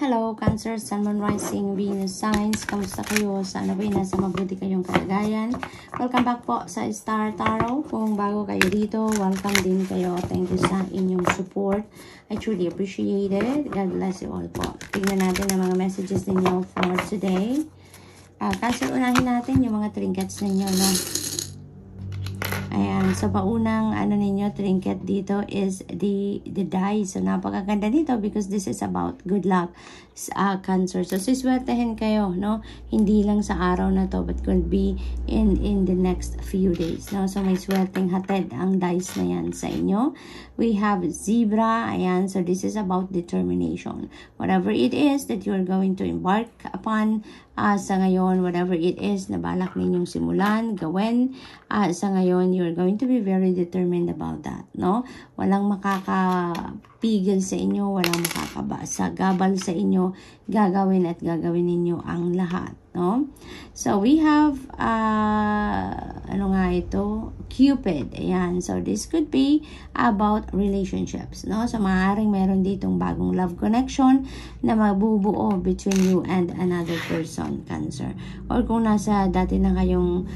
Hello, Cancer, Sun, Moon, Rising, Venus, Signs. Kamusta kayo? Sana ba nasa mabuti kayong kalagayan? Welcome back po sa Star Tarot. Kung bago kayo dito, welcome din kayo. Thank you sa inyong support. I truly appreciate it. God bless you all po. Tignan natin ang mga messages ninyo for today. Cancer, unahin natin yung mga trinkets ninyo, no? Ayan, so paunang ninyo trinket dito is the dice. So napakaganda dito because this is about good luck, Cancer. So siswertehin kayo, no? Hindi lang sa araw na to but could be in the next few days, no? So may swerteng hatid ang dice na yan sa inyo. We have zebra. Ayan, so this is about determination. Whatever it is that you're going to embark upon sa ngayon, whatever it is na balak ninyong simulan, gawin, sa ngayon, you're going to be very determined about that, no? Walang makakapigil sa inyo, walang makakabasagabal sa inyo, gagawin at gagawin ninyo ang lahat, no? So, we have, Cupid. Ayan. So, this could be about relationships, no? So, maaaring meron ditong bagong love connection na mabubuo between you and another person, Cancer. Or kung nasa dati na kayong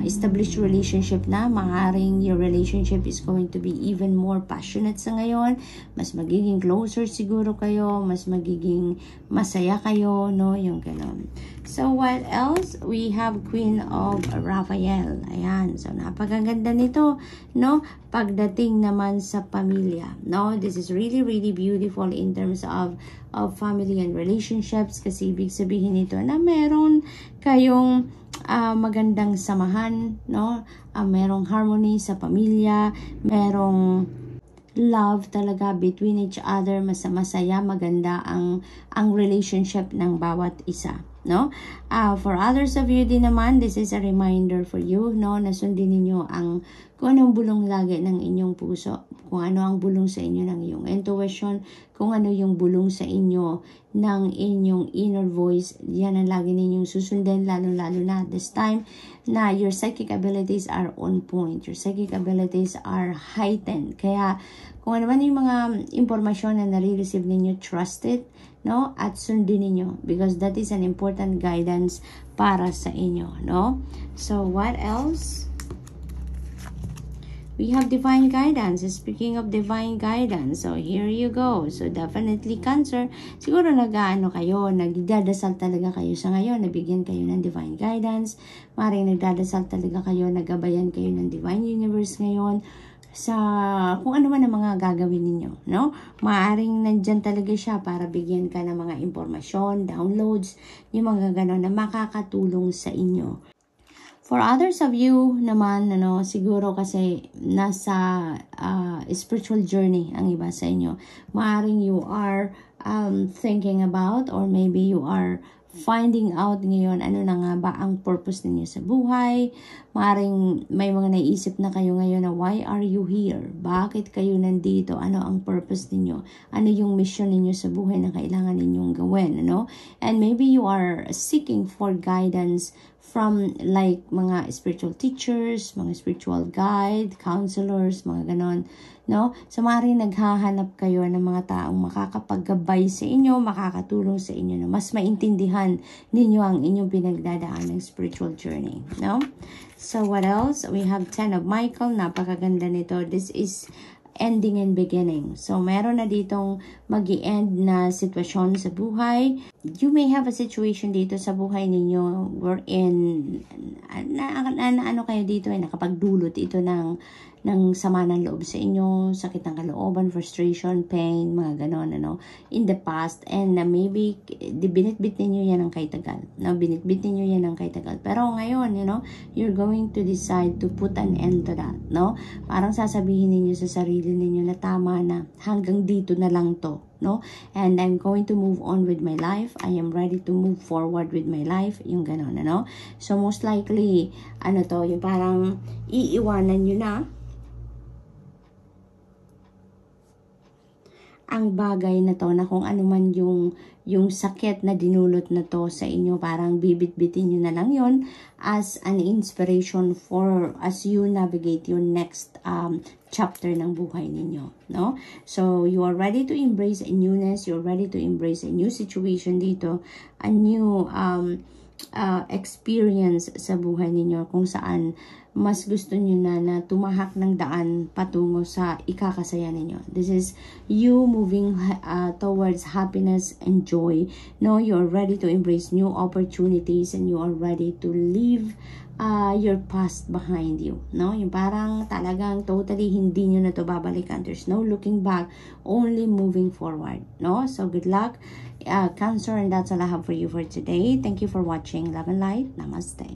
established relationship na, maaaring your relationship is going to be even more passionate sa ngayon. Mas magiging closer siguro kayo, mas magiging masaya kayo, no? Yung ganun. So, what else? We have Queen of Raphael. Ayan. So, napakaganda nito, no? Pagdating naman sa pamilya, no? This is really, really beautiful in terms of family and relationships kasi ibig sabihin nito na meron kayong magandang samahan, no? Merong harmony sa pamilya, merong love talaga between each other, masaya, maganda ang relationship ng bawat isa, no? For others of you din naman, this is a reminder for you, no? Nasundin ninyo kung anong bulong lagi ng inyong puso, kung ano ang bulong sa inyo ng iyong intuition, kung ano yung bulong sa inyo ng inyong inner voice, yan ang lagi ninyong susundin, lalo-lalo na this time na your psychic abilities are on point, your psychic abilities are heightened. Kaya kung ano man yung mga impormasyon na nare-receive ninyo, trust it, no? At sundin ninyo because that is an important guidance para sa inyo, no? So, what else? We have divine guidance. Speaking of divine guidance, so here you go. So definitely Cancer, siguro nagdadasal talaga kayo sa ngayon, nabigyan kayo ng divine guidance. Maring nagdadasal talaga kayo, nagabayan kayo ng divine universe ngayon sa kung ano man ang mga gagawin ninyo, no? Maaring nandyan talaga siya para bigyan ka ng mga impormasyon, downloads, yung mga gano'n na makakatulong sa inyo. For others of you naman, siguro kasi nasa spiritual journey ang iba sa inyo. Maaring you are thinking about or maybe you are finding out ngayon ano na nga ba ang purpose ninyo sa buhay. Maaring may mga naisip na kayo ngayon na why are you here? Bakit kayo nandito? Ano ang purpose ninyo? Ano yung mission ninyo sa buhay na kailangan ninyong gawin? And maybe you are seeking for guidance from like mga spiritual teachers, mga spiritual guide, counselors, mga ganon, no? So, maaaring naghahanap kayo ng mga taong makakapaggabay sa inyo, makakatulong sa inyo, no? Mas maintindihan ninyo ang inyong pinagdadaan ng spiritual journey, no? So, what else? We have 10 of Michael. Napakaganda nito. This is ending and beginning. So, meron na ditong mag-i-end na sitwasyon sa buhay. You may have a situation dito sa buhay ninyo wherein kayo dito ay nakapagdulot ito ng sama ng loob sa inyo, sakit ng kalooban, frustration, pain, mga ganon, in the past. And maybe, binitbit ninyo yan ng kaitagal. Binitbit ninyo yan ng kaitagal. Pero ngayon, you're going to decide to put an end to that, no? Parang sasabihin ninyo sa sarili ninyo na tama na, hanggang dito na lang to, no? And I'm going to move on with my life. I am ready to move forward with my life. Yung ganon, So, most likely, yung parang iiwanan nyo na ang bagay na to, na kung ano man yung sakit na dinulot na to sa inyo, parang bibit-bitin nyo na lang yon as an inspiration for as you navigate your next chapter ng buhay ninyo, no? So, you are ready to embrace a newness, you're ready to embrace a new situation dito, a new experience sa buhay ninyo, kung saan mas gusto nyo na tumahak ng daan patungo sa ikakasaya ninyo. This is you moving towards happiness and joy. No, you're ready to embrace new opportunities and you are ready to leave your past behind you. No, yung parang talagang totally hindi nyo na to babalikan. There's no looking back, only moving forward. No, so good luck, Cancer, and that's all I have for you for today. Thank you for watching. Love and light. Namaste.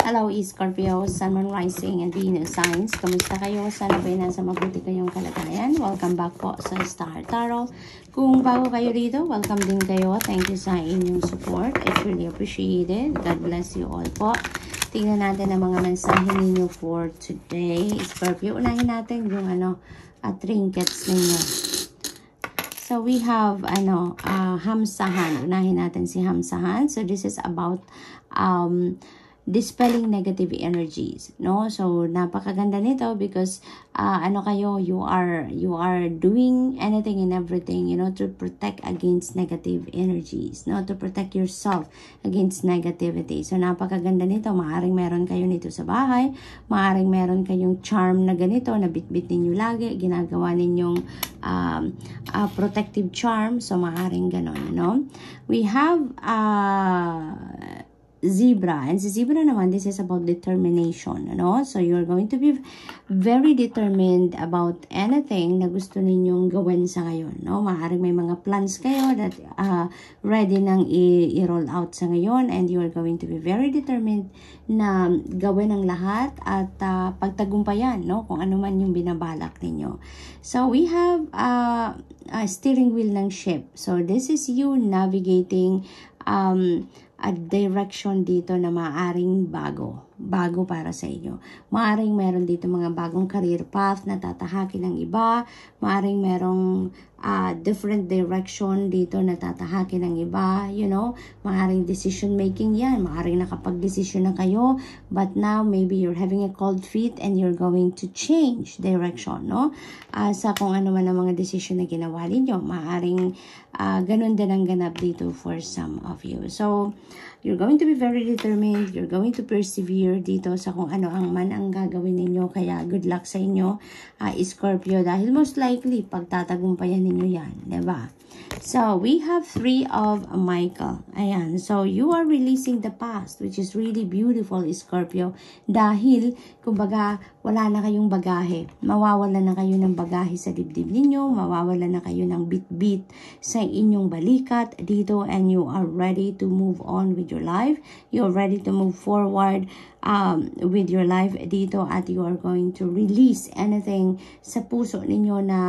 Hello, Scorpio, Sun, Moon, Rising, and Venus signs. Kamusta kayo? Sana ba'y nasa mabuti kayong kalagayan? Welcome back po sa Star Tarot. Kung bago kayo dito, welcome din kayo. Thank you sa inyong support. It's really appreciated. God bless you all po. Tingnan natin ang mga mensahe ninyo for today. Scorpio, unahin natin yung trinkets ninyo. So we have Hamsahan. Unahin natin si Hamsahan. So this is about dispelling negative energies, no? So napakaganda nito because you are doing anything and everything, to protect against negative energies, no? To protect yourself against negativity. So napakaganda nito. Maaring meron kayo nito sa bahay, maaring meron kayong charm na ganito na bitbit ninyo lagi, ginagawa ninyong protective charm. So maaring ganon, no? We have Zebra, and si Zebra naman, this is about determination, no? So you're going to be very determined about anything na gusto ninyong gawin sa ngayon, no? Maaaring may mga plans kayo that ready nang i-roll out sa ngayon, and you are going to be very determined na gawin ang lahat at pagtagumpayan, no? Kung ano man yung binabalak ninyo. So we have a steering wheel ng ship. So this is you navigating a direction dito na maaring bago para sa inyo. Maaring meron dito mga bagong career path na tatahakin ng iba. Maaring merong different direction dito na tatahakin ng iba, Maaring decision making yan. Maaring nakapag-decision na kayo, but now maybe you're having a cold feet and you're going to change direction, no? Sa kung ano man ang mga decision na ginawa ninyo. Maaring ganun din ang ganap dito for some of you. So, you're going to be very determined. You're going to persevere dito sa kung ano ang man ang gagawin ninyo. Kaya good luck sa inyo, Scorpio. Dahil most likely, pagtatagumpayan ninyo yan. Diba? So, we have 3 of Michael. Ayan. So, you are releasing the past, which is really beautiful, Scorpio. Dahil, kumbaga, wala na kayong bagahe. Mawawala na kayo ng bagahe sa dibdib ninyo. Mawawala na kayo ng bit-bit sa inyong balikat dito. And you are ready to move on with your life. You're ready to move forward with your life dito. At you are going to release anything sa puso ninyo na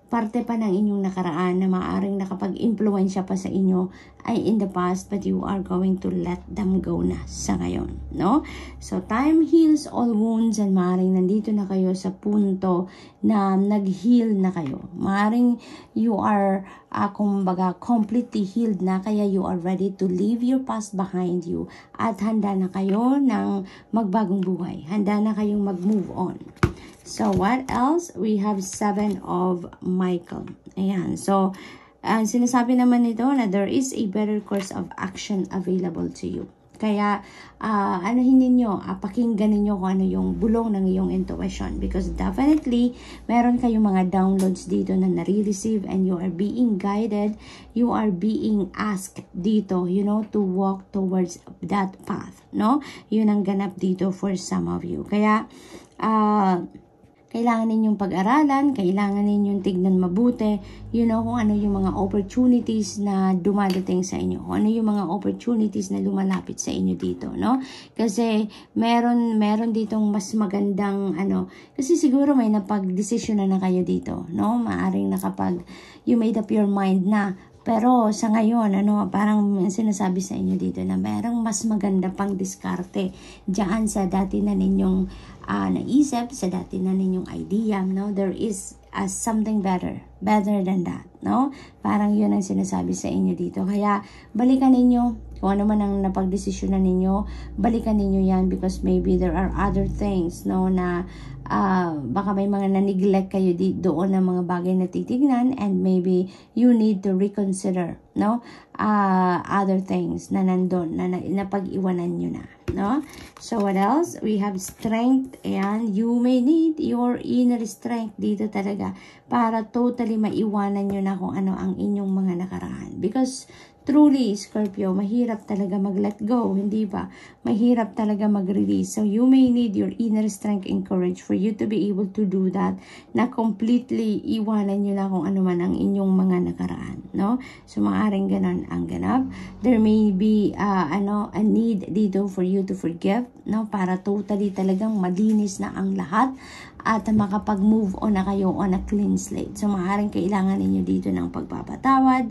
parte pa ng inyong nakaraan na maaaring nakapag-influensya pa sa inyo ay in the past, but you are going to let them go na sa ngayon, no? So, time heals all wounds, and maaaring nandito na kayo sa punto na nag-heal na kayo. Maaaring you are, kumbaga, completely healed na, kaya you are ready to leave your past behind you at handa na kayo ng magbagong buhay. Handa na kayong mag-move on. So, what else? We have 7 of Michael. Ayan. So, sinasabi naman nito na there is a better course of action available to you. Kaya, pakinggan ninyo kung ano yung bulong ng iyong intuition. Because definitely, meron kayong mga downloads dito na nare-receive and you are being guided. You are being asked dito, to walk towards that path, no? Yun ang ganap dito for some of you. Kaya, kailangan ninyong pag-aralan, kailangan ninyong tignan mabuti, kung ano yung mga opportunities na dumadating sa inyo, kung ano yung mga opportunities na lumalapit sa inyo dito, no? Kasi meron ditong mas magandang, kasi siguro may napag-desisyon na kayo dito, no? Maaring you made up your mind na, pero sa ngayon, parang sinasabi sa inyo dito na merong mas maganda pang diskarte diyan sa dati na ninyong naisip, sa dati na ninyong idea, no? There is something better, better than that, no? Parang yun ang sinasabi sa inyo dito. Kaya, balikan ninyo kung ano man ang napagdesisyonan ninyo, balikan ninyo yan because maybe there are other things, no, na baka may mga na-neglect kayo doon ng mga bagay na titignan and maybe you need to reconsider, no, other things na nandun, na napag-iwanan nyo na, no? So, what else? We have strength, and you may need your inner strength dito talaga para totally maiwanan nyo na kung ano ang inyong mga nakaraan. Because truly, Scorpio, mahirap talaga mag-let go, hindi ba? Mahirap talaga mag-release. So, you may need your inner strength and courage for you to be able to do that, na completely iwanan nyo na kung ano man ang inyong mga nakaraan, no? So, maaaring ganon ang ganap. There may be, a need dito for you to forgive, no? Para totally talagang malinis na ang lahat at makapag-move on na kayo on a clean slate. So, maaaring kailangan ninyo dito ng pagpapatawad,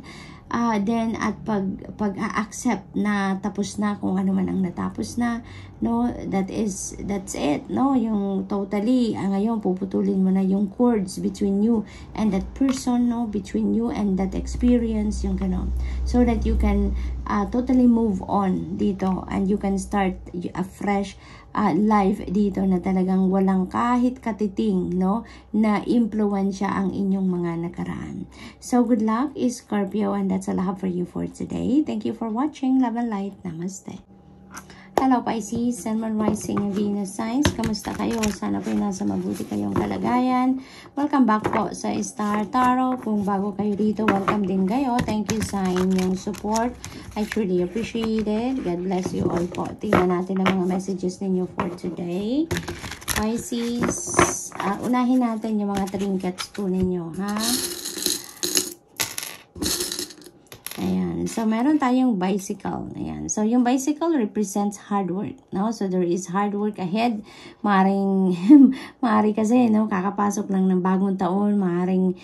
then at pag-accept na tapos na kung ano man ang natapos na, no, that's it, no, yung totally ngayon puputulin mo na yung cords between you and that person, no, between you and that experience, yung ganon, so that you can totally move on dito and you can start a fresh life dito na talagang walang kahit katiting, no, na impluwensya ang inyong mga nakaraan. So, good luck, Scorpio, and that's all I have for you for today. Thank you for watching. Love and light. Namaste. Hello, Pisces, Sun, Moon, Rising, and Venus signs. Kamusta kayo? Sana po nasa mabuti kayong kalagayan. Welcome back po sa Star Tarot. Kung bago kayo dito, welcome din kayo. Thank you sa inyong support. I truly appreciate it. God bless you all po. Tingnan natin ang mga messages ninyo for today. Pisces, unahin natin yung mga trinkets po ninyo, ha? Ayan. So, meron tayong bicycle. Ayan. So, yung bicycle represents hard work, no? So, there is hard work ahead. Maaring kasi, no, kakapasok lang ng bagong taon. Maaring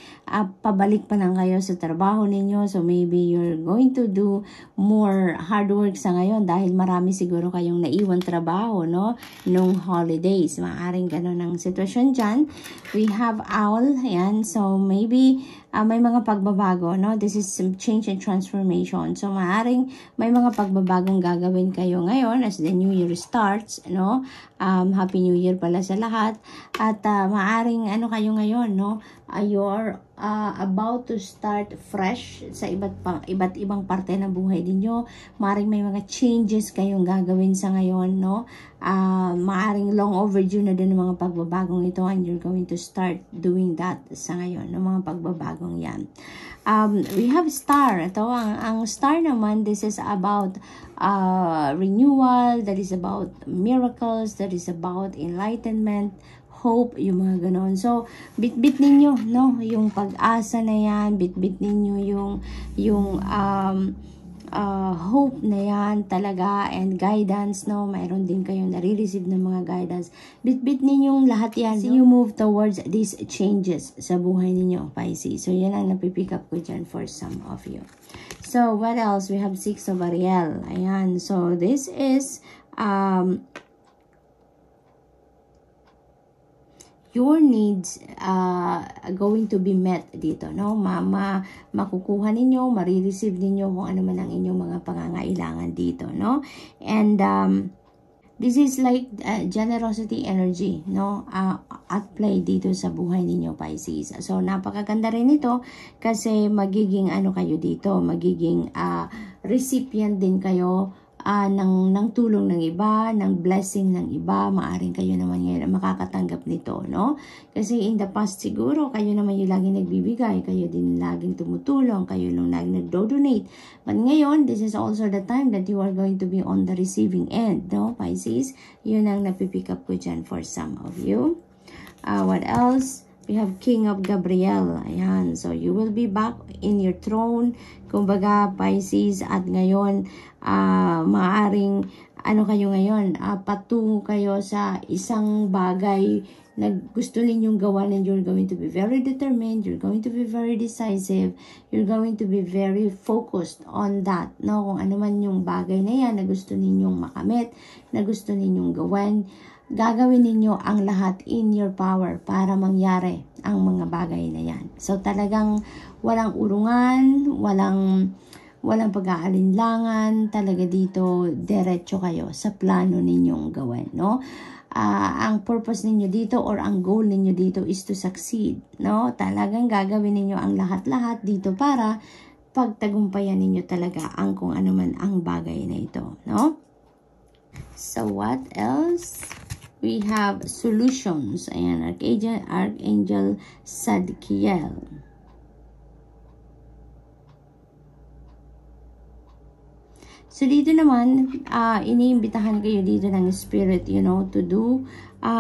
pabalik pa lang kayo sa trabaho ninyo. So, maybe you're going to do more hard work sa ngayon dahil marami siguro kayong naiwan trabaho, no? Nung holidays. Maaring ganun ang sitwasyon dyan. We have owl. Ayan. So, maybe may mga pagbabago, no? This is some change and transformation. So, maaring may mga pagbabagong gagawin kayo ngayon as the new year starts, no? Happy New Year pala sa lahat. At maaring kayo ngayon, no? You're about to start fresh sa iba't ibang parte ng buhay ninyo. Maaring may mga changes kayong gagawin sa ngayon, no? Maaring long overdue na din ng mga pagbabagong ito and you're going to start doing that sa ngayon, ng mga pagbabagong yan. We have star. Ito, ang star naman, this is about renewal, that is about miracles, that is about enlightenment, hope, yung mga ganon. So, bit-bit ninyo, no? Yung pag-asa na yan, bit-bit ninyo yung hope na yan talaga, and guidance, no? Mayroon din kayong nare-receive ng mga guidance. Bit-bit ninyong lahat yan. So, you move towards these changes sa buhay ninyo, Pisces. So, yan ang napipick up ko dyan for some of you. So, what else? We have 6 of Ariel. Ayan. So, this is your needs going to be met dito, no? Makukuha ninyo, marireceive ninyo kung ano man ang inyong mga pangangailangan dito, no? And this is like generosity energy, no? At play dito sa buhay ninyo, Pisces. So, napakaganda rin ito kasi magiging kayo dito, magiging recipient din kayo ng tulong ng iba, ng blessing ng iba. Maaring kayo naman ngayon makakatanggap nito, no? Kasi in the past siguro, kayo naman yung laging nagbibigay, kayo din laging tumutulong, kayo yung laging nagdo-donate. But ngayon, this is also the time that you are going to be on the receiving end, no, Pisces? Yun ang napipick up ko dyan for some of you. What else? We have King of Gabriel. Ayan. So, you will be back in your throne. Kumbaga, Pisces, at ngayon, maaring, kayo ngayon, patungo kayo sa isang bagay gusto ninyong gawa, and you're going to be very determined, you're going to be very decisive, you're going to be very focused on that, no? Kung ano man yung bagay na yan na gusto ninyong makamit, na gusto ninyong gawin, gagawin ninyo ang lahat in your power para mangyari ang mga bagay na yan. So talagang walang urungan, walang pag-aalinlangan, talaga dito diretso kayo sa plano ninyong gawin, no? Ang purpose ninyo dito or ang goal ninyo dito is to succeed, no? Talagang gagawin ninyo ang lahat-lahat dito para pagtagumpayan ninyo talaga ang kung ano man ang bagay na ito, no? So what else? We have solutions. Ayan, Archangel Zadkiel. So, dito naman, iniimbitahan kayo dito ng spirit, you know, to do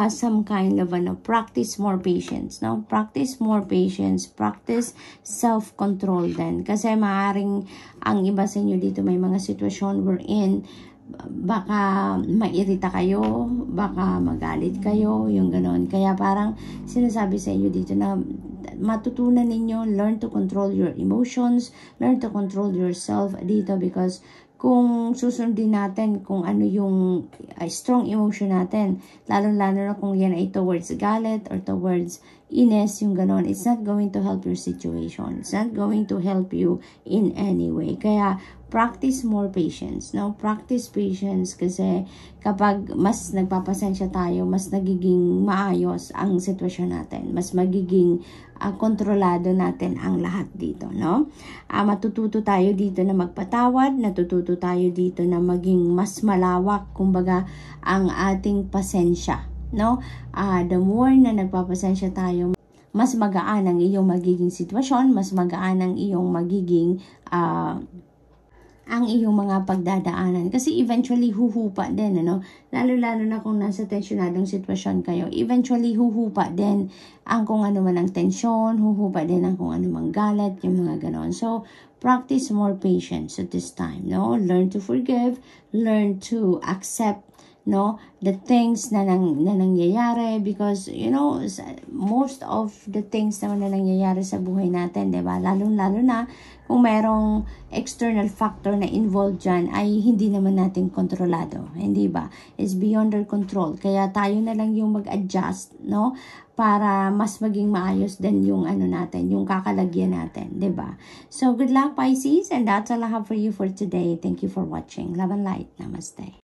some kind of, practice more patience, no? Practice more patience, practice self-control din. Kasi maaaring ang iba sa inyo dito may mga sitwasyon wherein baka mairita kayo, baka magalit kayo, yung ganon. Kaya parang sinasabi sa inyo dito na matutunan ninyo, learn to control your emotions, learn to control yourself dito, because kung susundin natin kung ano yung strong emotion natin, lalo-lalo na kung yan ay towards galit or towards inis, yung ganon, it's not going to help your situation. It's not going to help you in any way. Kaya, practice more patience, no? Practice patience kasi kapag mas nagpapasensya tayo, mas nagiging maayos ang sitwasyon natin. Mas magiging kontrolado natin ang lahat dito, no? Matututo tayo dito na magpatawad, natututo tayo dito na maging mas malawak, kumbaga, ang ating pasensya, no? The more na nagpapasensya tayo, mas magaan ang iyong magiging sitwasyon, mas magaan ang iyong magiging ang iyong mga pagdadaanan. Kasi eventually huhupa din, ano? Lalo-lalo na kung nasa tensyonadong sitwasyon kayo, eventually huhupa din ang kung ano man ang tensyon, huhupa din ang kung ano man galit, yung mga ganon. So, practice more patience at this time, no? Learn to forgive, learn to accept, no, the things na nangyayari, because you know most of the things na nangyayari sa buhay natin, 'di ba, lalo na kung merong external factor na involved dyan, ay hindi naman natin kontrolado, hindi ba? It's beyond our control, kaya tayo na lang yung mag-adjust, no, para mas maging maayos din yung ano natin, yung kakalagyan natin, 'di ba? So good luck, Pisces, and that's all I have for you for today. Thank you for watching. Love and light. Namaste.